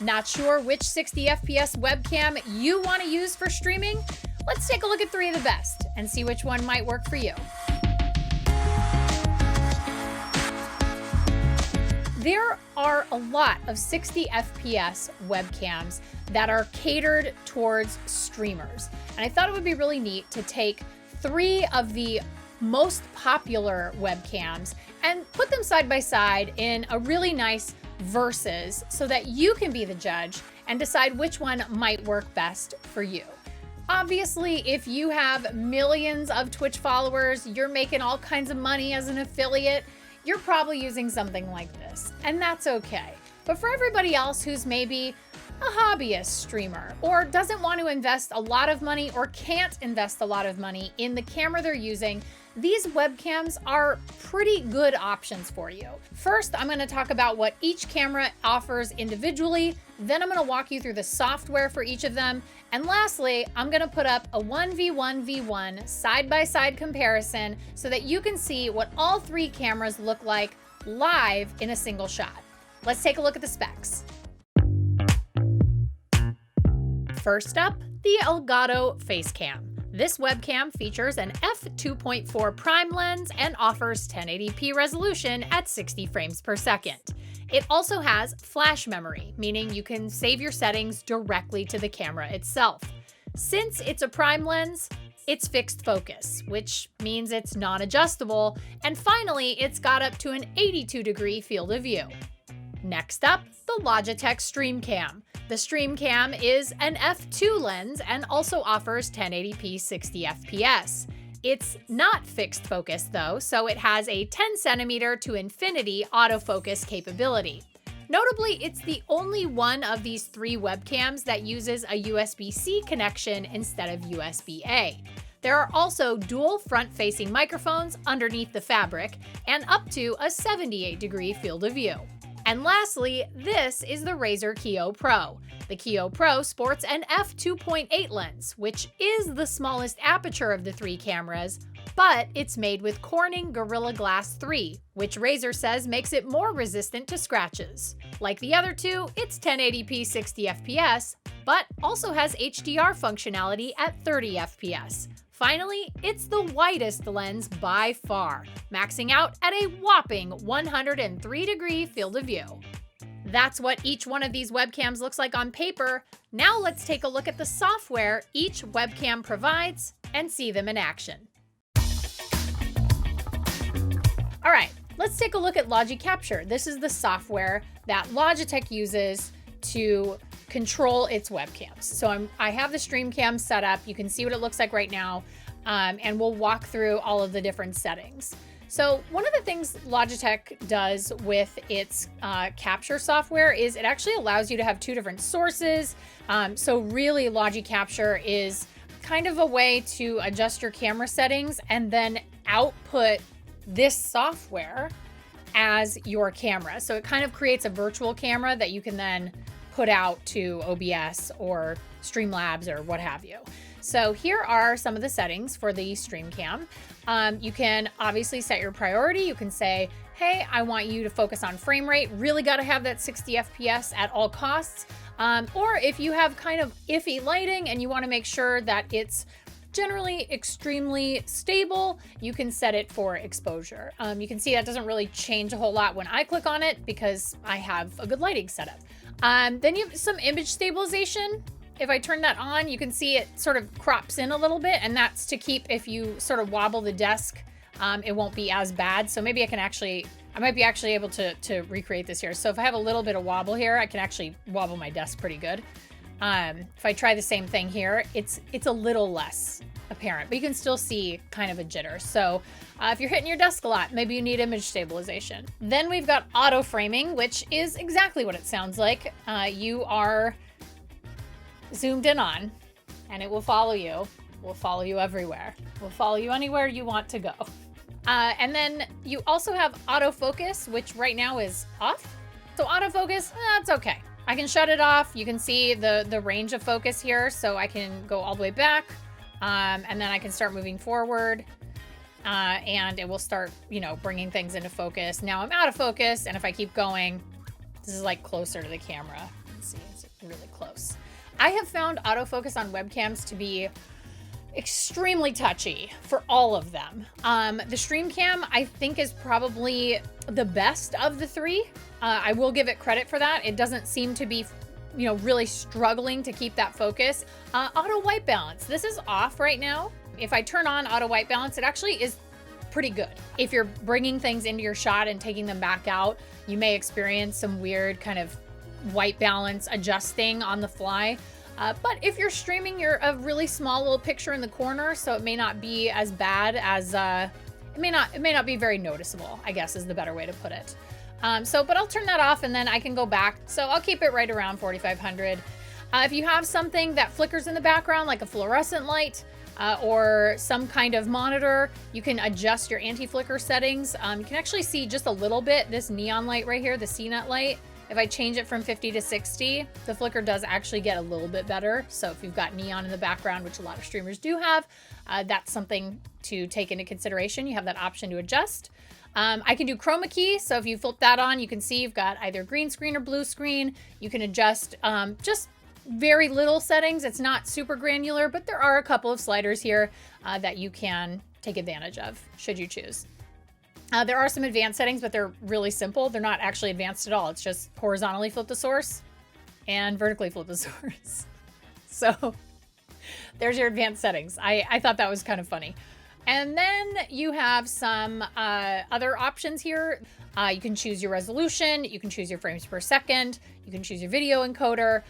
Not sure which 60 FPS webcam you want to use for streaming? Let's take a look at 3 of the best and see which one might work for you. There are a lot of 60 FPS webcams that are catered towards streamers. And I thought it would be really neat to take 3 of the most popular webcams and put them side by side in a really nice versus so that you can be the judge and decide which one might work best for you. Obviously, if you have millions of Twitch followers, you're making all kinds of money as an affiliate, you're probably using something like this, and that's okay. But for everybody else who's maybe a hobbyist streamer or doesn't want to invest a lot of money or can't invest a lot of money in the camera they're using, these webcams are pretty good options for you. First, I'm going to talk about what each camera offers individually. Then I'm going to walk you through the software for each of them. And lastly, I'm going to put up a 1v1v1 side-by-side comparison so that you can see what all 3 cameras look like live in a single shot. Let's take a look at the specs. First up, the Elgato Facecam. This webcam features an f2.4 prime lens and offers 1080p resolution at 60 frames per second. It also has flash memory, meaning you can save your settings directly to the camera itself. Since it's a prime lens, it's fixed focus, which means it's non-adjustable, and finally, it's got up to an 82-degree field of view. Next up, the Logitech Streamcam. The Streamcam is an f2 lens and also offers 1080p 60 FPS. It's not fixed focus though, so it has a 10 centimeter to infinity autofocus capability. Notably, it's the only one of these 3 webcams that uses a USB-C connection instead of USB-A. There are also dual front-facing microphones underneath the fabric and up to a 78-degree field of view. And lastly, this is the Razer Kiyo Pro. The Kiyo Pro sports an f2.8 lens, which is the smallest aperture of the 3 cameras, but it's made with Corning Gorilla Glass 3, which Razer says makes it more resistant to scratches. Like the other 2, it's 1080p 60 FPS, but also has HDR functionality at 30 FPS. Finally, it's the widest lens by far, maxing out at a whopping 103-degree field of view. That's what each one of these webcams looks like on paper. Now let's take a look at the software each webcam provides and see them in action. All right, let's take a look at Logi Capture. This is the software that Logitech uses to control its webcams. So I have the Streamcam set up. You can see what it looks like right now, and we'll walk through all of the different settings. So one of the things Logitech does with its capture software is it actually allows you to have 2 different sources. So really Logi Capture is kind of a way to adjust your camera settings and then output this software as your camera. So it kind of creates a virtual camera that you can then put out to OBS or Streamlabs or what have you. So here are some of the settings for the Streamcam. You can obviously set your priority. You can say, hey, I want you to focus on frame rate. Really got to have that 60 FPS at all costs. Or if you have kind of iffy lighting and you want to make sure that it's generally extremely stable, you can set it for exposure. You can see that doesn't really change a whole lot when I click on it because I have a good lighting setup. Then you have some image stabilization. If I turn that on, you can see it sort of crops in a little bit, and that's to keep, if you sort of wobble the desk, it won't be as bad. So maybe I might be actually able to recreate this here. So if I have a little bit of wobble here, I can actually wobble my desk pretty good. If I try the same thing here, it's a little less apparent, but you can still see kind of a jitter. So if you're hitting your desk a lot, maybe you need image stabilization. Then we've got auto framing, which is exactly what it sounds like. You are zoomed in on, and it will follow you. Will follow you everywhere. Will follow you anywhere you want to go. And then you also have autofocus, which right now is off. So autofocus, that's okay. I can shut it off. You can see the range of focus here. So I can go all the way back, and then I can start moving forward, and it will start, bringing things into focus. Now I'm out of focus, and if I keep going, this is like closer to the camera. Let's see, it's really close. I have found autofocus on webcams to be extremely touchy for all of them. The Streamcam, I think, is probably the best of the three. I will give it credit for that. It doesn't seem to be, you know, really struggling to keep that focus. Auto white balance. This is off right now. If I turn on auto white balance, it actually is pretty good. If you're bringing things into your shot and taking them back out, you may experience some weird kind of white balance adjusting on the fly. But if you're streaming, you're a really small little picture in the corner, so it may not be as bad as, it may not be very noticeable, I guess is the better way to put it. But I'll turn that off and then I can go back. So I'll keep it right around 4,500. If you have something that flickers in the background, like a fluorescent light, or some kind of monitor, you can adjust your anti-flicker settings. You can actually see just a little bit, this neon light right here, the CNET light. If I change it from 50 to 60, the flicker does actually get a little bit better. So if you've got neon in the background, which a lot of streamers do have, that's something to take into consideration. You have that option to adjust. I can do chroma key. So if you flip that on, you can see you've got either green screen or blue screen. You can adjust just very little settings. It's not super granular, but there are a couple of sliders here that you can take advantage of should you choose. There are some advanced settings, but they're really simple. They're not actually advanced at all. It's just horizontally flip the source and vertically flip the source. So there's your advanced settings. I thought that was kind of funny. And then you have some other options here. You can choose your resolution. You can choose your frames per second. You can choose your video encoder,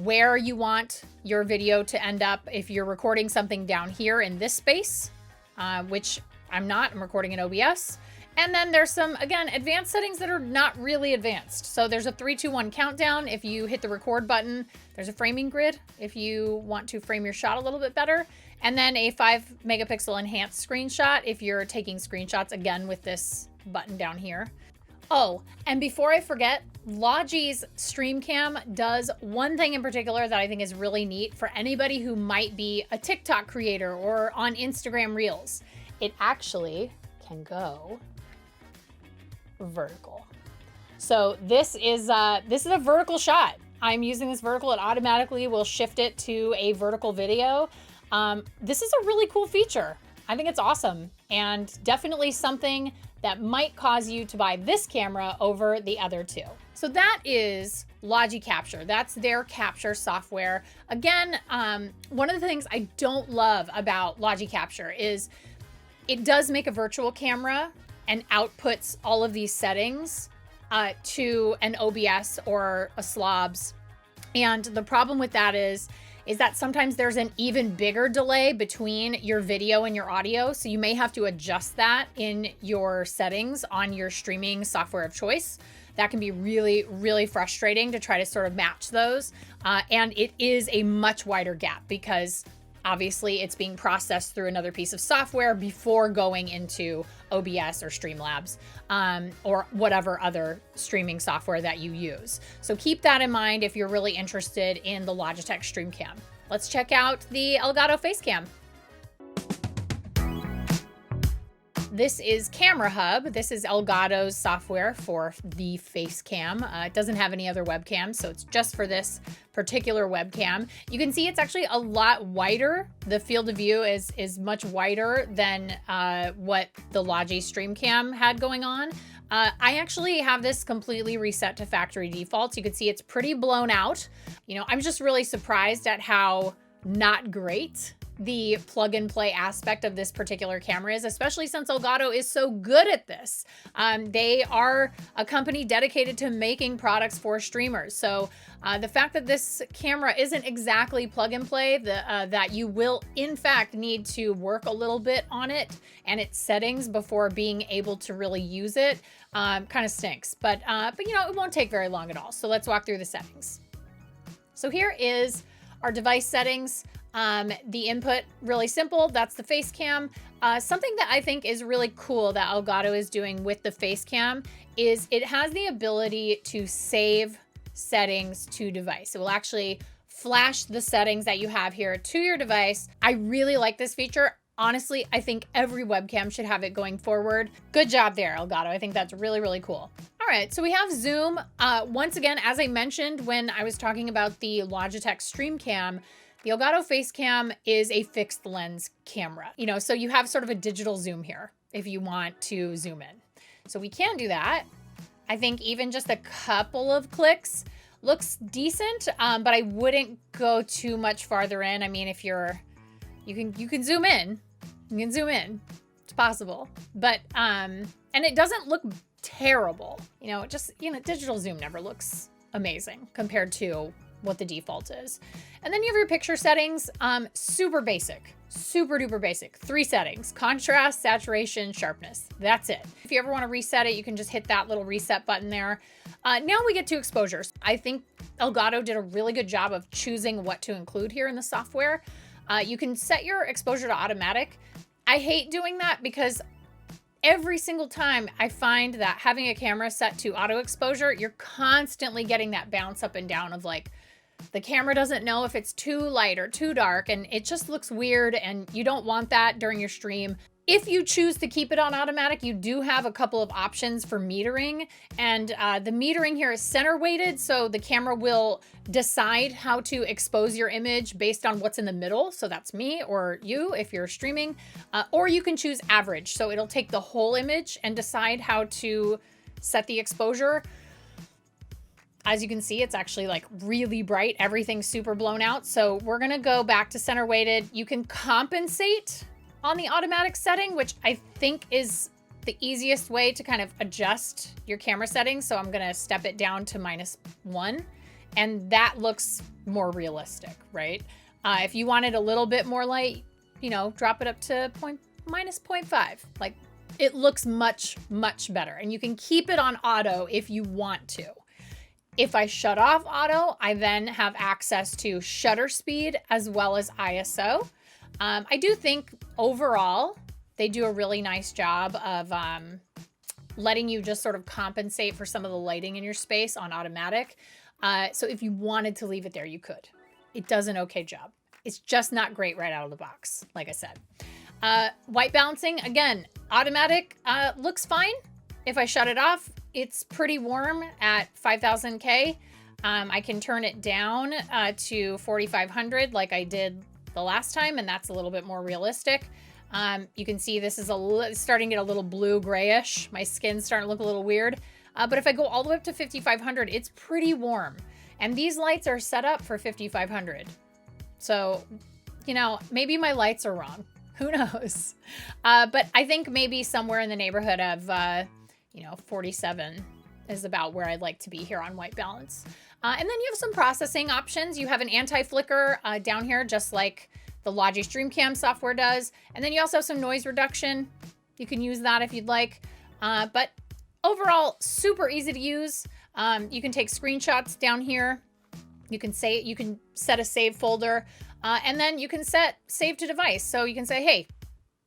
where you want your video to end up. If you're recording something down here in this space, which I'm not, I'm recording in OBS. And then there's some, again, advanced settings that are not really advanced. So there's a 3, 2, 1 countdown. If you hit the record button, there's a framing grid if you want to frame your shot a little bit better. And then a 5 megapixel enhanced screenshot if you're taking screenshots, again, with this button down here. Oh, and before I forget, Logi's Streamcam does one thing in particular that I think is really neat for anybody who might be a TikTok creator or on Instagram Reels. It actually can go vertical. So this is a vertical shot. I'm using this vertical. It automatically will shift it to a vertical video. This is a really cool feature. I think it's awesome and definitely something that might cause you to buy this camera over the other two. So that is Logi Capture. That's their capture software. Again, one of the things I don't love about Logi Capture is it does make a virtual camera and outputs all of these settings to an OBS or a Slobs. And the problem with that is that sometimes there's an even bigger delay between your video and your audio. So you may have to adjust that in your settings on your streaming software of choice. That can be really, really frustrating to try to sort of match those. And it is a much wider gap because obviously it's being processed through another piece of software before going into OBS or Streamlabs or whatever other streaming software that you use. So keep that in mind if you're really interested in the Logitech Streamcam. Let's check out the Elgato Facecam. This is Camera Hub. This is Elgato's software for the Facecam. It doesn't have any other webcams, so it's just for this particular webcam. You can see it's actually a lot wider. The field of view is much wider than what the Logi Streamcam had going on. I actually have this completely reset to factory defaults. You can see it's pretty blown out. You know, I'm just really surprised at how not great the plug and play aspect of this particular camera is, especially since Elgato is so good at this. They are a company dedicated to making products for streamers. So the fact that this camera isn't exactly plug and play, that you will in fact need to work a little bit on it and its settings before being able to really use it, kind of stinks. But you know, it won't take very long at all. So let's walk through the settings. So here is our device settings. The input, really simple. That's the Facecam. Something that I think is really cool that Elgato is doing with the Facecam is it has the ability to save settings to device. It will actually flash the settings that you have here to your device. I really like this feature. Honestly, I think every webcam should have it going forward. Good job there, Elgato. I think that's really, really cool. All right, so we have zoom. Once again, as I mentioned when I was talking about the Logitech Streamcam, the Elgato Facecam is a fixed lens camera. You know, so you have sort of a digital zoom here if you want to zoom in. So we can do that. I think even just a couple of clicks looks decent, but I wouldn't go too much farther in. I mean, if you can zoom in, you can zoom in. It's possible, but and it doesn't look terrible. You know, digital zoom never looks amazing compared to what the default is. And then you have your picture settings, super basic, super duper basic. 3 settings: contrast, saturation, sharpness. That's it. If you ever want to reset it, you can just hit that little reset button there. Now we get to exposures. I think Elgato did a really good job of choosing what to include here in the software. You can set your exposure to automatic. I hate doing that because every single time I find that having a camera set to auto exposure, you're constantly getting that bounce up and down of like, the camera doesn't know if it's too light or too dark, and it just looks weird, and you don't want that during your stream. If you choose to keep it on automatic, you do have a couple of options for metering, and the metering here is center weighted, so the camera will decide how to expose your image based on what's in the middle. So that's me or you if you're streaming, or you can choose average. So it'll take the whole image and decide how to set the exposure. As you can see, it's actually like really bright. Everything's super blown out. So we're gonna go back to center weighted. You can compensate on the automatic setting, which I think is the easiest way to kind of adjust your camera settings. So I'm gonna step it down to -1, and that looks more realistic, right? If you wanted a little bit more light, you know, drop it up to -0.5. Like, it looks much, much better. And you can keep it on auto if you want to. If I shut off auto, I then have access to shutter speed as well as ISO. I do think overall, they do a really nice job of letting you just sort of compensate for some of the lighting in your space on automatic. So if you wanted to leave it there, you could. It does an okay job. It's just not great right out of the box, like I said. White balancing, again, automatic looks fine. If I shut it off, it's pretty warm at 5000 K. I can turn it down to 4500 like I did the last time, and that's a little bit more realistic. You can see this is starting to get a little blue grayish. My skin's starting to look a little weird. But if I go all the way up to 5500, it's pretty warm. And these lights are set up for 5500. So, you know, maybe my lights are wrong. Who knows? But I think maybe somewhere in the neighborhood of 47 is about where I'd like to be here on white balance. And then you have some processing options. You have an anti-flicker down here, just like the Logitech Streamcam software does. And then you also have some noise reduction. You can use that if you'd like. But overall, super easy to use. You can take screenshots down here. You can set a save folder, and then you can set save to device. So you can say, hey,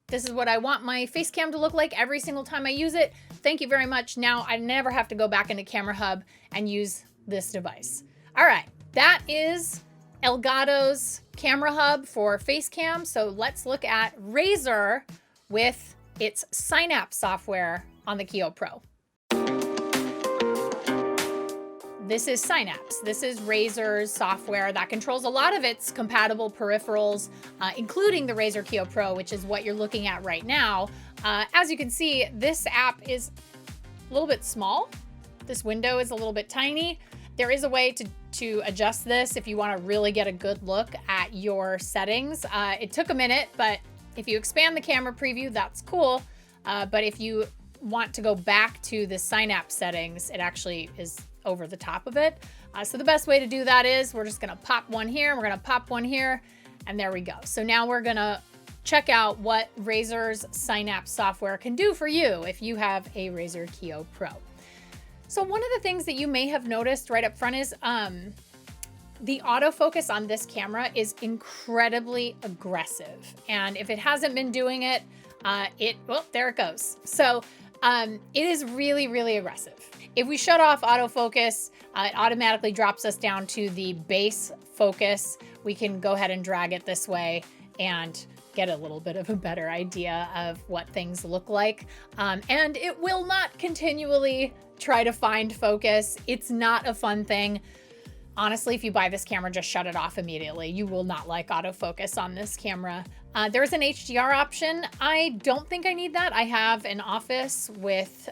this is what I want my Facecam to look like every single time I use it. Thank you very much. Now I never have to go back into Camera Hub and use this device. All right, that is Elgato's Camera Hub for Facecam. So let's look at Razer with its Synapse software on the Kiyo Pro. This is Synapse. This is Razer's software that controls a lot of its compatible peripherals, including the Razer Kiyo Pro, which is what you're looking at right now. As you can see, this app is a little bit small. This window is a little bit tiny. There is a way to adjust this if you want to really get a good look at your settings. It took a minute, but if you expand the camera preview, that's cool. But if you want to go back to the Synapse settings, it actually is over the top of it. So the best way to do that is we're just gonna pop one here, we're gonna pop one here, and there we go. So now we're gonna check out what Razer's Synapse software can do for you if you have a Razer Kiyo Pro. So one of the things that you may have noticed right up front is the autofocus on this camera is incredibly aggressive. And if it hasn't been doing it, there it goes. So it is really, really aggressive. If we shut off autofocus, it automatically drops us down to the base focus. We can go ahead and drag it this way and get a little bit of a better idea of what things look like. And it will not continually try to find focus. It's not a fun thing. Honestly, if you buy this camera, just shut it off immediately. You will not like autofocus on this camera. There's an HDR option. I don't think I need that. I have an office with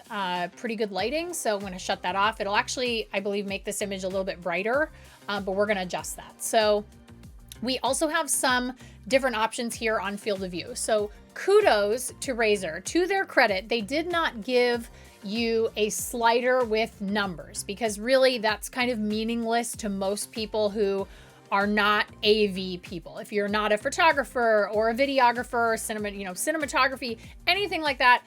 pretty good lighting, so I'm gonna shut that off. It'll actually, I believe, make this image a little bit brighter, but we're gonna adjust that. So we also have some different options here on field of view. So kudos to Razer. To their credit, they did not give you a slider with numbers, because really that's kind of meaningless to most people who are not AV people. If you're not a photographer or a videographer, cinematography, anything like that,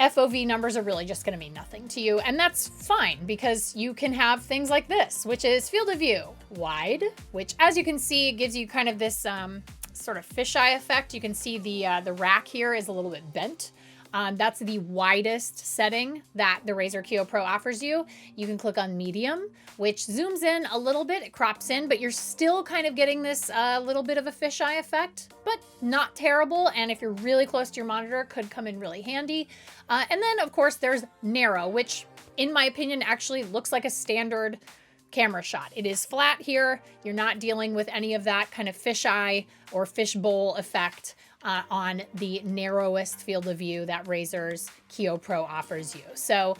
FOV numbers are really just going to mean nothing to you. And that's fine, because you can have things like this, which is field of view wide, which, as you can see, gives you kind of this sort of fisheye effect. You can see the rack here is a little bit bent. That's the widest setting that the Razer Kiyo Pro offers you. You can click on medium, which zooms in a little bit, it crops in, but you're still kind of getting this little bit of a fisheye effect, but not terrible. And if you're really close to your monitor, could come in really handy. And then of course there's narrow, which in my opinion actually looks like a standard camera shot. It is flat here. You're not dealing with any of that kind of fisheye or fishbowl effect on the narrowest field of view that Razer's Kiyo Pro offers you. So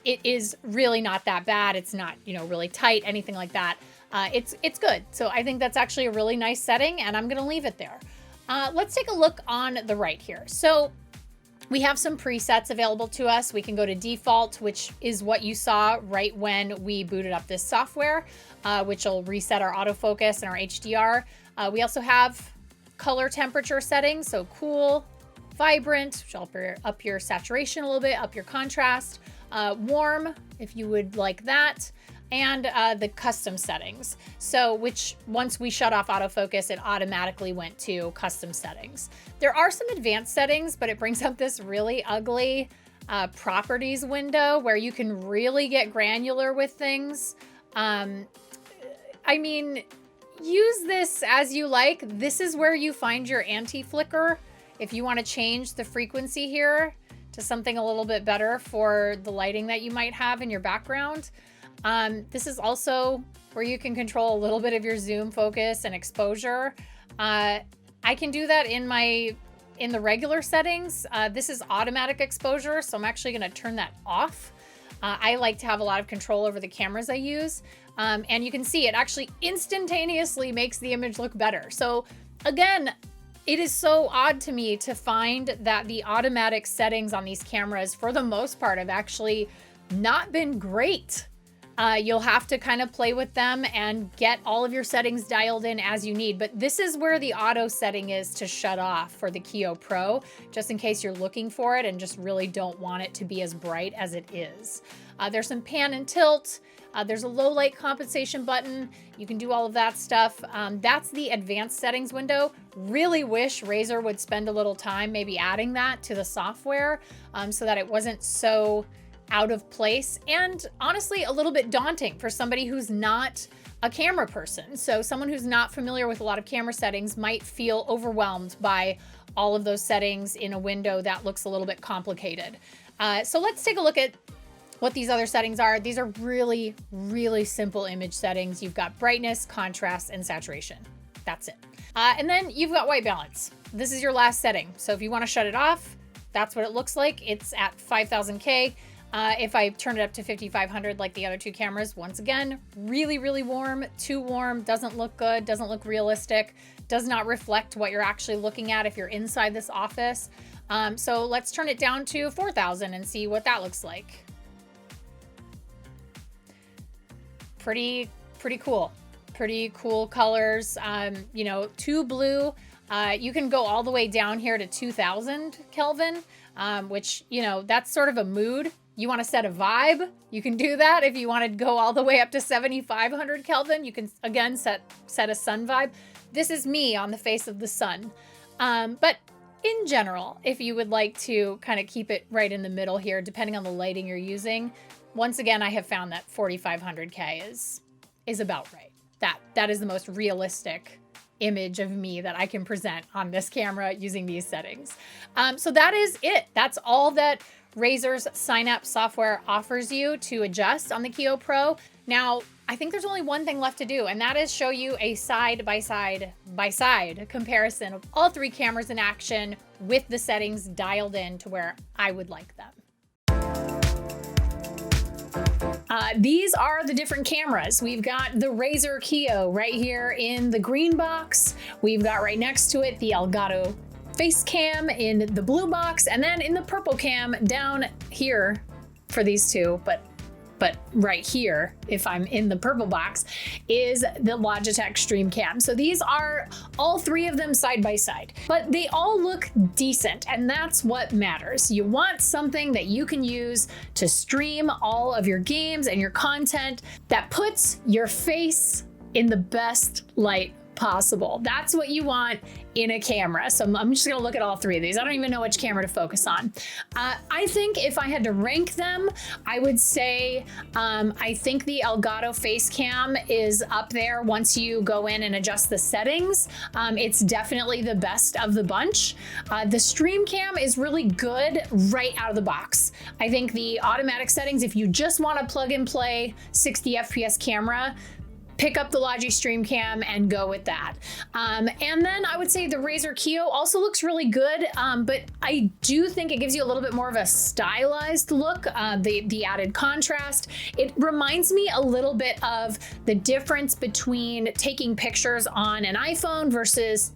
it is really not that bad. It's not, really tight, anything like that. It's good. So I think that's actually a really nice setting, and I'm gonna leave it there. Let's take a look on the right here. So we have some presets available to us. We can go to default, which is what you saw right when we booted up this software, which will reset our autofocus and our HDR. We also have color temperature settings, so cool, vibrant, which will up your saturation a little bit, up your contrast, warm, if you would like that, and the custom settings. So which once we shut off autofocus, it automatically went to custom settings. There are some advanced settings, but it brings up this really ugly properties window where you can really get granular with things. I mean, use this as you like. This is where you find your anti-flicker. If you want to change the frequency here to something a little bit better for the lighting that you might have in your background. This is also where you can control a little bit of your zoom, focus, and exposure. I can do that in the regular settings. This is automatic exposure, so I'm actually going to turn that off. I like to have a lot of control over the cameras I use. And you can see it actually instantaneously makes the image look better. So again, it is so odd to me to find that the automatic settings on these cameras, for the most part, have actually not been great. You'll have to kind of play with them and get all of your settings dialed in as you need. But this is where the auto setting is to shut off for the Kiyo Pro, just in case you're looking for it and just really don't want it to be as bright as it is. There's some pan and tilt. There's a low light compensation button. You can do all of that stuff. That's the advanced settings window. Really wish Razer would spend a little time maybe adding that to the software so that it wasn't so out of place and honestly a little bit daunting for somebody who's not a camera person. So someone who's not familiar with a lot of camera settings might feel overwhelmed by all of those settings in a window that looks a little bit complicated. So let's take a look at what these other settings are. These are really, really simple image settings. You've got brightness, contrast, and saturation. That's it. And then you've got white balance. This is your last setting. So if you want to shut it off, that's what it looks like. It's at 5000K. If I turn it up to 5500 like the other two cameras, once again, really, really warm, too warm, doesn't look good, doesn't look realistic, does not reflect what you're actually looking at if you're inside this office. So let's turn it down to 4000 and see what that looks like. Pretty cool. Pretty cool colors. Too blue. You can go all the way down here to 2000 Kelvin, which, that's sort of a mood. You want to set a vibe, you can do that. If you want to go all the way up to 7500 Kelvin, you can again set a sun vibe. This is me on the face of the sun. But in general, if you would like to kind of keep it right in the middle here, depending on the lighting you're using, once again, I have found that 4500K is about right. That is the most realistic image of me that I can present on this camera using these settings. So that is it. That's all that Razer's sign-up software offers you to adjust on the Kiyo Pro. Now, I think there's only one thing left to do, and that is show you a side-by-side comparison of all three cameras in action with the settings dialed in to where I would like them. These are the different cameras. We've got the Razer Kiyo right here in the green box. We've got right next to it the Elgato Facecam in the blue box, and then in the purple cam down here for these two, but right here, if I'm in the purple box, is the Logitech Streamcam. So these are all three of them side by side, but they all look decent, and that's what matters. You want something that you can use to stream all of your games and your content that puts your face in the best light possible. That's what you want in a camera. So I'm just gonna look at all three of these. I don't even know which camera to focus on. I think if I had to rank them, I would say I think the Elgato Facecam is up there once you go in and adjust the settings. It's definitely the best of the bunch. The Streamcam is really good right out of the box. I think the automatic settings, if you just want to plug and play 60 FPS camera, pick up the Logi Streamcam and go with that. And then I would say the Razer Kiyo also looks really good, but I do think it gives you a little bit more of a stylized look, the added contrast. It reminds me a little bit of the difference between taking pictures on an iPhone versus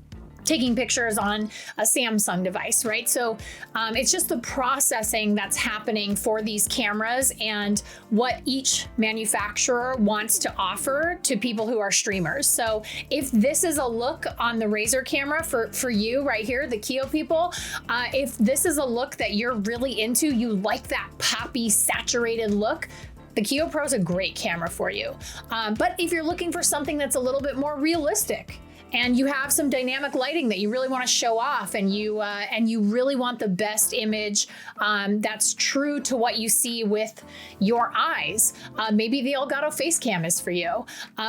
taking pictures on a Samsung device, right? So it's just the processing that's happening for these cameras and what each manufacturer wants to offer to people who are streamers. So if this is a look on the Razer camera for you right here, the Kiyo people, if this is a look that you're really into, you like that poppy, saturated look, the Kiyo Pro is a great camera for you. But if you're looking for something that's a little bit more realistic, and you have some dynamic lighting that you really want to show off, and you really want the best image that's true to what you see with your eyes, maybe the Elgato Facecam is for you.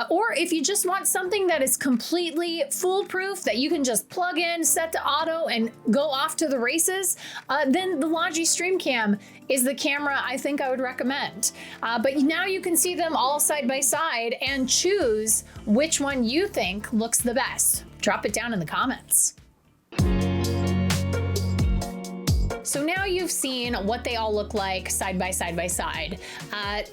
Or if you just want something that is completely foolproof, that you can just plug in, set to auto, and go off to the races, then the Logi Streamcam is the camera I think I would recommend. But now you can see them all side by side and choose which one you think looks the best. Drop it down in the comments. So now you've seen what they all look like side by side.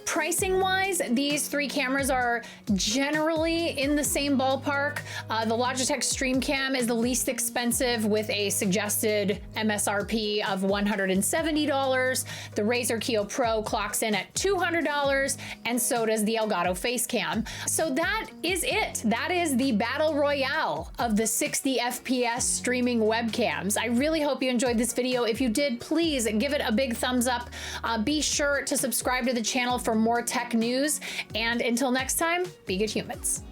Pricing wise, these three cameras are generally in the same ballpark. The Logitech Streamcam is the least expensive with a suggested MSRP of $170. The Razer Kiyo Pro clocks in at $200, and so does the Elgato Facecam. So that is it. That is the battle royale of the 60 FPS streaming webcams. I really hope you enjoyed this video. If you did, please give it a big thumbs up. Be sure to subscribe to the channel for more tech news. And until next time, be good humans.